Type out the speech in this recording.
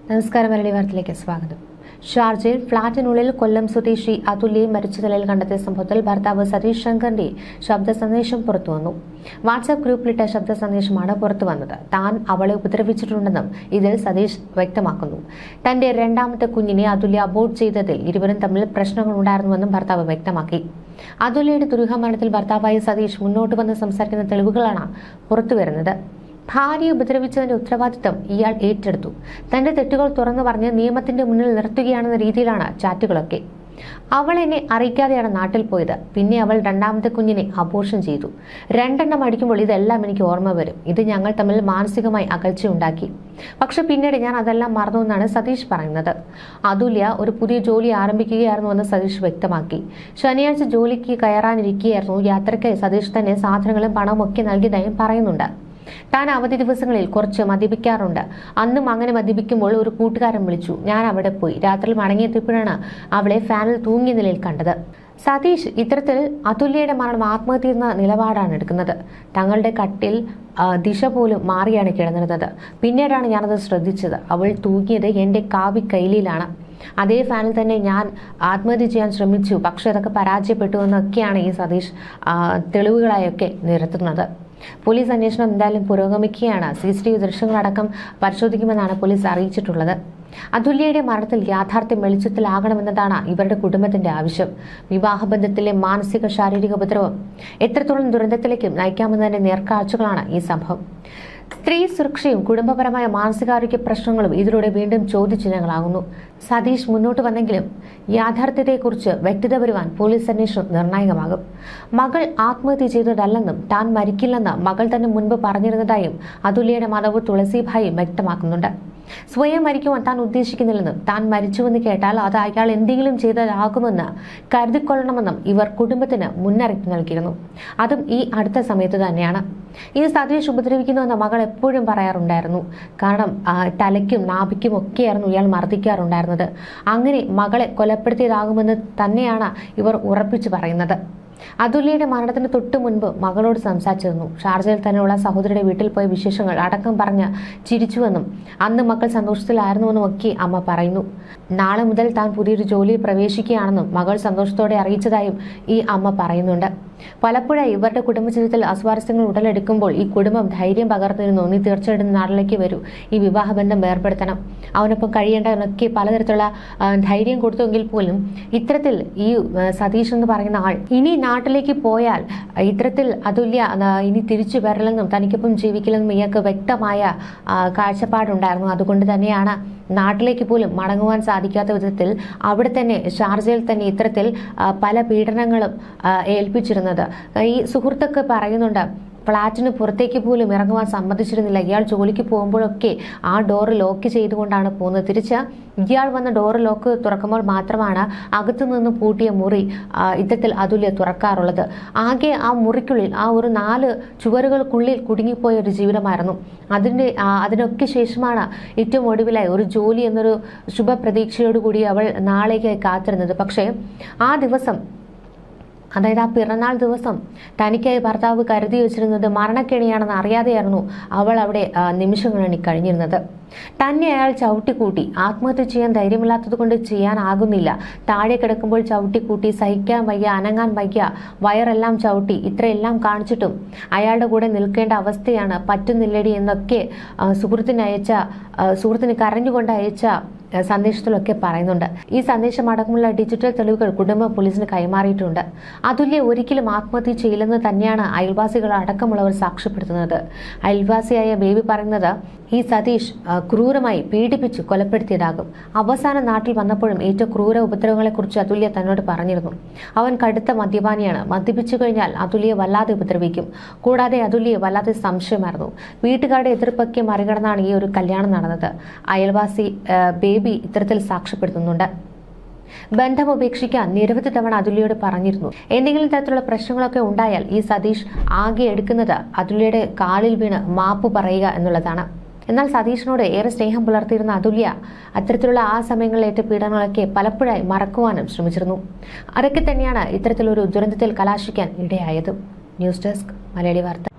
നമസ്കാരം. മലയാളി വാർത്തയിലേക്ക് സ്വാഗതം. ഷാർജയിൽ ഫ്ളാറ്റിനുള്ളിൽ കൊല്ലം സ്വദേശി അതുല്യെ മരിച്ച നിലയിൽ കണ്ടെത്തിയ സംഭവത്തിൽ ഭർത്താവ് സതീഷ് ശങ്കറിന്റെ ശബ്ദ സന്ദേശം പുറത്തുവന്നു. വാട്സാപ്പ് ഗ്രൂപ്പിലിട്ട ശബ്ദ സന്ദേശമാണ് പുറത്തുവന്നത്. താൻ അവളെ ഉപദ്രവിച്ചിട്ടുണ്ടെന്നും ഇതിൽ സതീഷ് വ്യക്തമാക്കുന്നു. തന്റെ രണ്ടാമത്തെ കുഞ്ഞിനെ അതുല്യ അബോർട്ട് ചെയ്തതിൽ ഇരുവരും തമ്മിൽ പ്രശ്നങ്ങളുണ്ടായിരുന്നുവെന്നും ഭർത്താവ് വ്യക്തമാക്കി. അതുല്യയുടെ ദുരൂഹമരണത്തിൽ ഭർത്താവായ സതീഷ് മുന്നോട്ട് വന്ന് സംസാരിക്കുന്ന തെളിവുകളാണ് പുറത്തുവരുന്നത്. ഭാര്യയെ ഉപദ്രവിച്ചതിന്റെ ഉത്തരവാദിത്തം ഇയാൾ ഏറ്റെടുത്തു. തന്റെ തെറ്റുകൾ തുറന്നു പറഞ്ഞ് നിയമത്തിന്റെ മുന്നിൽ നിർത്തുകയാണെന്ന രീതിയിലാണ് ചാറ്റുകളൊക്കെ. അവൾ എന്നെ അറിയിക്കാതെയാണ് നാട്ടിൽ പോയത്. പിന്നെ അവൾ രണ്ടാമത്തെ കുഞ്ഞിനെ അബോർഷൻ ചെയ്തു. 2 എണ്ണം അടിക്കുമ്പോൾ ഇതെല്ലാം എനിക്ക് ഓർമ്മ വരും. ഇത് ഞങ്ങൾ തമ്മിൽ മാനസികമായി അകൽച്ചയുണ്ടാക്കി. പക്ഷെ പിന്നീട് ഞാൻ അതെല്ലാം മറന്നു എന്നാണ് സതീഷ് പറയുന്നത്. അതുല്യ ഒരു പുതിയ ജോലി ആരംഭിക്കുകയായിരുന്നുവെന്ന് സതീഷ് വ്യക്തമാക്കി. ശനിയാഴ്ച ജോലിക്ക് കയറാനിരിക്കുകയായിരുന്നു. യാത്രയ്ക്കായി സതീഷ് തന്നെ സാധനങ്ങളും പണവും ഒക്കെ നൽകിയതായും പറയുന്നുണ്ട്. താൻ അവധി ദിവസങ്ങളിൽ കുറച്ച് മദ്യപിക്കാറുണ്ട്. അന്നും അങ്ങനെ മദ്യപിക്കുമ്പോൾ ഒരു കൂട്ടുകാരൻ വിളിച്ചു. ഞാൻ അവിടെ പോയി. രാത്രി മടങ്ങിയെത്തിയപ്പോഴാണ് അവളെ ഫാനിൽ തൂങ്ങിയ നിലയിൽ കണ്ടത്. സതീഷ് ഇത്തരത്തിൽ അതുല്യയുടെ മരണം ആത്മഹത്യ എന്ന നിലപാടാണ് എടുക്കുന്നത്. തങ്ങളുടെ കട്ടിൽ ദിശ പോലും മാറിയാണ് കിടന്നിരുന്നത്. പിന്നീടാണ് ഞാനത് ശ്രദ്ധിച്ചത്. അവൾ തൂങ്ങിയത് എൻ്റെ കൈലിയിലാണ്. അതേ ഫാനിൽ തന്നെ ഞാൻ ആത്മഹത്യ ചെയ്യാൻ ശ്രമിച്ചു. പക്ഷെ അതൊക്കെ പരാജയപ്പെട്ടു എന്നൊക്കെയാണ് ഈ സതീഷ് തെളിവുകളായൊക്കെ നിരത്തുന്നത്. പോലീസ് അന്വേഷണം എന്തായാലും പുരോഗമിക്കുകയാണ്. CCTV ദൃശ്യങ്ങളടക്കം പരിശോധിക്കുമെന്നാണ് പോലീസ് അറിയിച്ചിട്ടുള്ളത്. അതുല്യയുടെ മരണത്തിൽ യാഥാർത്ഥ്യം വെളിച്ചത്തിലാകണമെന്നതാണ് ഇവരുടെ കുടുംബത്തിന്റെ ആവശ്യം. വിവാഹബന്ധത്തിലെ മാനസിക ശാരീരിക ഉപദ്രവം എത്രത്തോളം ദുരന്തത്തിലേക്കും നയിക്കാമെന്നതിന്റെ നേർക്കാഴ്ചകളാണ് ഈ സംഭവം. സ്ത്രീ സുരക്ഷയും കുടുംബപരമായ മാനസികാരോഗ്യ പ്രശ്നങ്ങളും ഇതിലൂടെ വീണ്ടും ചോദ്യചിഹ്നങ്ങളാകുന്നു. സതീഷ് മുന്നോട്ട് വന്നെങ്കിലും യാഥാർത്ഥ്യത്തെക്കുറിച്ച് വ്യക്തത വരുവാൻ പോലീസ് അന്വേഷണം നിർണായകമാകും. മകൾ ആത്മഹത്യ ചെയ്തതല്ലെന്നും താൻ മരിക്കില്ലെന്ന് മകൾ തന്നെ മുൻപ് പറഞ്ഞിരുന്നതായും അതുല്യയുടെ മാതാവ് തുളസിഭായും വ്യക്തമാക്കുന്നുണ്ട്. സ്വയം മരിക്കുവാൻ താൻ ഉദ്ദേശിക്കുന്നില്ലെന്നും താൻ മരിച്ചുവെന്ന് കേട്ടാൽ അത് അയാൾ എന്തെങ്കിലും ചെയ്തതാകുമെന്ന് കരുതിക്കൊള്ളണമെന്നും ഇവർ കുടുംബത്തിന് മുന്നറിയിപ്പ് നൽകിയിരുന്നു. അതും ഈ അടുത്ത സമയത്ത് തന്നെയാണ്. ഈ സതീഷ് ഉപദ്രവിക്കുന്നുവെന്ന് മകൾ എപ്പോഴും പറയാറുണ്ടായിരുന്നു. കാരണം തലയ്ക്കും നാഭിക്കും ഒക്കെയായിരുന്നു ഇയാൾ മർദ്ദിക്കാറുണ്ടായിരുന്നത്. അങ്ങനെ മകളെ കൊലപ്പെടുത്തിയതാകുമെന്ന് തന്നെയാണ് ഇവർ ഉറപ്പിച്ചു പറയുന്നത്. അതുല്യയുടെ മരണത്തിന് തൊട്ടു മുൻപ് മകളോട് സംസാരിച്ചിരുന്നു. ഷാർജയിൽ തന്നെയുള്ള സഹോദരിയുടെ വീട്ടിൽ പോയ വിശേഷങ്ങൾ അടക്കം പറഞ്ഞ് ചിരിച്ചുവെന്നും അന്ന് മക്കൾ സന്തോഷത്തിലായിരുന്നുവെന്നും ഒക്കെ അമ്മ പറയുന്നു. നാളെ മുതൽ താൻ പുതിയൊരു ജോലിയിൽ പ്രവേശിക്കുകയാണെന്നും മകൾ സന്തോഷത്തോടെ അറിയിച്ചതായും ഈ അമ്മ പറയുന്നുണ്ട്. പലപ്പോഴായി ഇവരുടെ കുടുംബജീവിതത്തിൽ അസ്വാരസ്യങ്ങൾ ഉടലെടുക്കുമ്പോൾ ഈ കുടുംബം ധൈര്യം പകർന്നിരുന്നു. നീ തീർച്ചയായിട്ടും നാട്ടിലേക്ക് വരൂ, ഈ വിവാഹബന്ധം ഏർപ്പെടുത്തണം, അവനൊപ്പം കഴിയേണ്ടതെന്നൊക്കെ പലതരത്തിലുള്ള ധൈര്യം കൊടുത്തെങ്കിൽ പോലും ഇത്തരത്തിൽ ഈ സതീഷ് എന്ന് പറയുന്ന ആൾ ഇനി നാട്ടിലേക്ക് പോയാൽ ഇത്തരത്തിൽ അതുല്യ ഇനി തിരിച്ചു വരില്ലെന്നും തനിക്കൊപ്പം ജീവിക്കില്ലെന്നും ഇയാൾക്ക് വ്യക്തമായ കാഴ്ചപ്പാടുണ്ടായിരുന്നു. അതുകൊണ്ട് തന്നെയാണ് നാട്ടിലേക്ക് പോലും മടങ്ങുവാൻ സാധിക്കാത്ത വിധത്തിൽ അവിടെ തന്നെ ഷാർജയിൽ തന്നെ ഇത്തരത്തിൽ പല പീഡനങ്ങളും ഏൽപ്പിച്ചിരുന്നത്. ഈ സുഹൃത്തൊക്കെ പറയുന്നുണ്ട്, ഫ്ളാറ്റിന് പുറത്തേക്ക് പോലും ഇറങ്ങുവാൻ സമ്മതിച്ചിരുന്നില്ല. ഇയാൾ ജോലിക്ക് പോകുമ്പോഴൊക്കെ ആ ഡോറ് ലോക്ക് ചെയ്തുകൊണ്ടാണ് പോകുന്നത്. തിരിച്ച് ഇയാൾ വന്ന ഡോറ് ലോക്ക് തുറക്കുമ്പോൾ മാത്രമാണ് അകത്തു നിന്ന് പൂട്ടിയ മുറി ഇത്തരത്തിൽ അതുല്യ തുറക്കാറുള്ളത്. ആകെ ആ മുറിക്കുള്ളിൽ ആ ഒരു 4 ചുവരുകൾക്കുള്ളിൽ കുടുങ്ങിപ്പോയ ഒരു ജീവിതമായിരുന്നു. അതിനൊക്കെ ശേഷമാണ് ഏറ്റവും ഒടുവിലായി ഒരു ജോലി എന്നൊരു ശുഭപ്രതീക്ഷയോടുകൂടി അവൾ നാളേക്ക് കാത്തിരുന്നത്. പക്ഷേ ആ ദിവസം, അതായത് ആ പിറന്നാൾ ദിവസം തനിക്കായി ഭർത്താവ് കരുതി വെച്ചിരുന്നത് മരണക്കെണിയാണെന്ന് അറിയാതെയായിരുന്നു അവൾ അവിടെ നിമിഷങ്ങളെണ്ണി കഴിഞ്ഞിരുന്നത്. തന്നെ അയാൾ ചവിട്ടിക്കൂട്ടി. ആത്മഹത്യ ചെയ്യാൻ ധൈര്യമില്ലാത്തത് കൊണ്ട് ചെയ്യാനാകുന്നില്ല. താഴെ കിടക്കുമ്പോൾ ചവിട്ടിക്കൂട്ടി, സഹിക്കാൻ വയ്യ, അനങ്ങാൻ വയ്യ, വയറെല്ലാം ചവിട്ടി, ഇത്രയെല്ലാം കാണിച്ചിട്ടും അയാളുടെ കൂടെ നിൽക്കേണ്ട അവസ്ഥയാണ്. പറ്റുന്നില്ലടി എന്നൊക്കെ സുഹൃത്തിന് കരഞ്ഞുകൊണ്ട് അയച്ച സന്ദേശത്തിലൊക്കെ പറയുന്നുണ്ട്. ഈ സന്ദേശം അടക്കമുള്ള ഡിജിറ്റൽ തെളിവുകൾ കുടുംബം പോലീസിന് കൈമാറിയിട്ടുണ്ട്. അതുല്യ ഒരിക്കലും ആത്മഹത്യ ചെയ്യില്ലെന്ന് തന്നെയാണ് അയൽവാസികൾ അടക്കമുള്ളവർ സാക്ഷ്യപ്പെടുത്തുന്നത്. അയൽവാസിയായ ബേബി പറയുന്നത് ഈ സതീഷ് ക്രൂരമായി പീഡിപ്പിച്ച് കൊലപ്പെടുത്തിയതാകും. അവസാനം നാട്ടിൽ വന്നപ്പോഴും ഏറ്റവും ക്രൂര ഉപദ്രവങ്ങളെക്കുറിച്ച് അതുല്യ തന്നോട് പറഞ്ഞിരുന്നു. അവൻ കടുത്ത മദ്യപാനിയാണ്. മദ്യപിച്ചു കഴിഞ്ഞാൽ അതുല്യെ വല്ലാതെ ഉപദ്രവിക്കും. കൂടാതെ അതുല്യെ വല്ലാതെ സംശയമായിരുന്നു. വീട്ടുകാരുടെ എതിർപ്പൊക്കെ മറികടന്നാണ് ഈ ഒരു കല്യാണം നടന്നത്. അയൽവാസി ബേബി ഇത്തരത്തിൽ സാക്ഷ്യപ്പെടുത്തുന്നുണ്ട്. ബന്ധം ഉപേക്ഷിക്കാൻ നിരവധി തവണ അതുല്യയോട് പറഞ്ഞിരുന്നു. എന്തെങ്കിലും തരത്തിലുള്ള പ്രശ്നങ്ങളൊക്കെ ഉണ്ടായാൽ ഈ സതീഷ് ആകെ എടുക്കുന്നത് അതുല്യയുടെ കാലിൽ വീണ് മാപ്പ് പറയുക എന്നുള്ളതാണ്. എന്നാൽ സതീഷിനോട് ഏറെ സ്നേഹം പുലർത്തിയിരുന്ന അതുല്യ അത്തരത്തിലുള്ള ആ സമയങ്ങളിലേറ്റ പീഡനങ്ങളൊക്കെ പലപ്പോഴായി മറക്കുവാനും ശ്രമിച്ചിരുന്നു. അതൊക്കെ തന്നെയാണ് ഇത്തരത്തിലൊരു ദുരന്തത്തിൽ കലാശിക്കാൻ ഇടയായത്. ന്യൂസ് ഡെസ്ക് മലയാളി വാർത്ത.